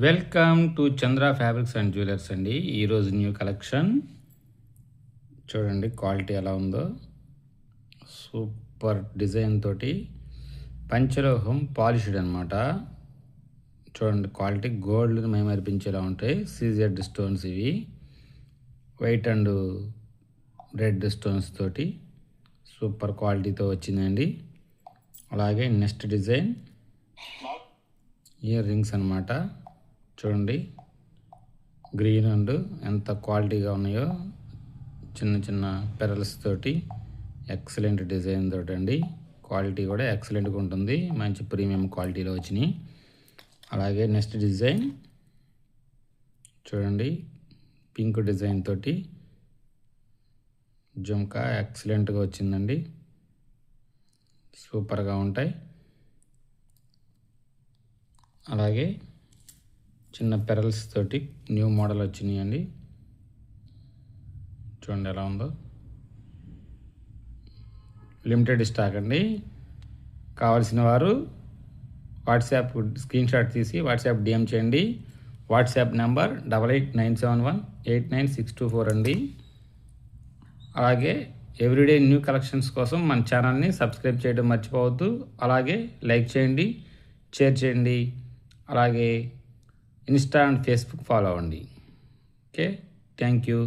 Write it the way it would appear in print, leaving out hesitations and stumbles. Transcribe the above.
Welcome to Chandra fabrics and jewellers అండి. ఈరోజు new collection చూడండి, క్వాలిటీ ఎలా ఉందో. సూపర్ డిజైన్ తోటి పంచలోహం పాలిష్డ్ అనమాట. చూడండి, క్వాలిటీ గోల్డ్ మైమరిపించేలా ఉంటాయి. సీజెడ్ స్టోన్స్ ఇవి, వైట్ అండ్ రెడ్ స్టోన్స్ తోటి సూపర్ క్వాలిటీతో వచ్చిందండి. అలాగే నెక్స్ట్ డిజైన్ ఇయర్ రింగ్స్ అనమాట. చూడండి, గ్రీన్ అండ్ ఎంత క్వాలిటీగా ఉన్నాయో. చిన్న చిన్న పెరల్స్ తోటి ఎక్సలెంట్ డిజైన్ తోటి అండి. క్వాలిటీ కూడా ఎక్సలెంట్గా ఉంటుంది, మంచి ప్రీమియం క్వాలిటీలో వచ్చినాయి. అలాగే నెక్స్ట్ డిజైన్ చూడండి, పింక్ డిజైన్ తోటి జుమ్కా ఎక్సలెంట్గా వచ్చిందండి. సూపర్గా ఉంటాయి. అలాగే చిన్న పెరల్స్ తోటి న్యూ మోడల్ వచ్చినాయండి. చూడండి ఎలా ఉందో. లిమిటెడ్ స్టాక్ అండి. కావాల్సిన వారు వాట్సాప్ స్క్రీన్ షాట్ తీసి వాట్సాప్ డిఎం చేయండి. వాట్సాప్ నెంబర్ 8897189624 అండి. అలాగే ఎవ్రీడే న్యూ కలెక్షన్స్ కోసం మన ఛానల్ని సబ్స్క్రైబ్ చేయడం మర్చిపోవద్దు. అలాగే లైక్ చేయండి, షేర్ చేయండి. అలాగే ఇన్స్టా అండ్ ఫేస్బుక్ ఫాలో అవ్వండి. Okay, thank you.